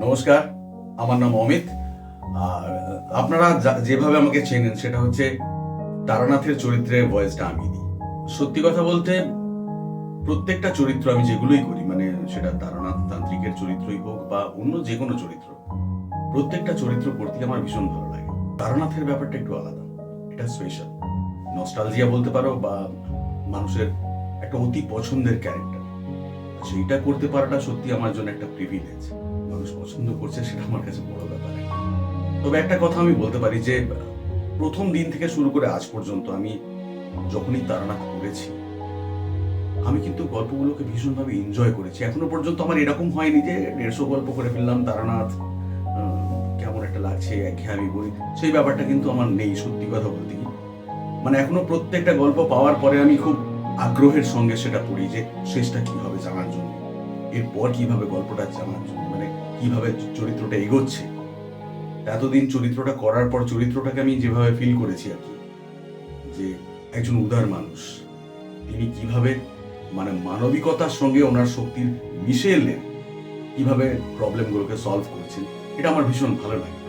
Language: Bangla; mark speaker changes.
Speaker 1: নমস্কার, আমার নাম অমিত। আর আপনারা যেভাবে আমাকে চেনেন সেটা হচ্ছে তারানাথের চরিত্রের ভয়েসটা আমি দিই। সত্যি কথা বলতে প্রত্যেকটা চরিত্র আমি যেগুলোই করি, মানে সেটা তারানাথ তান্ত্রিকের চরিত্রই হোক বা অন্য যে কোনো চরিত্র, প্রত্যেকটা চরিত্র করতে আমার ভীষণ ভালো লাগে। তারানাথের ব্যাপারটা একটু আলাদা, এটা স্পেশাল, নস্টালজিয়া বলতে পারো বা মানুষের একটা অতি পছন্দের ক্যারেক্টার। সেইটা করতে পারাটা সত্যি আমার জন্য একটা প্রিভিলেজ। মানুষ পছন্দ করছে সেটা আমার কাছে বড় ব্যাপার একটা। তবে একটা কথা আমি বলতে পারি যে প্রথম দিন থেকে শুরু করে আজ পর্যন্ত আমি যখনই তারানাথ করেছি, আমি কিন্তু গল্পগুলোকে ভীষণভাবে এনজয় করেছি। এখনো পর্যন্ত আমার এরকম হয়নি যে 150 গল্প করে ফেললাম তারানাথ, কেমন একটা লাগছে, একঘেয়েমি বই, সেই ব্যাপারটা কিন্তু আমার নেই। সত্যি কথা বলতে কি, মানে এখনো প্রত্যেকটা গল্প পাওয়ার পরে আমি খুব আগ্রহের সঙ্গে সেটা পড়ি যে শেষটা কি হবে জানার জন্য, এরপর কিভাবে গল্পটা জানার জন্য, মানে কিভাবে চরিত্রটা এগোচ্ছে। এতদিন চরিত্রটা করার পর চরিত্রটাকে আমি যেভাবে ফিল করেছি আর কি, যে একজন উদার মানুষ, তিনি কিভাবে মানে মানবিকতার সঙ্গে ওনার শক্তির মিশে এলে কিভাবে প্রবলেমগুলোকে সলভ করছেন, এটা আমার ভীষণ ভালো লাগে।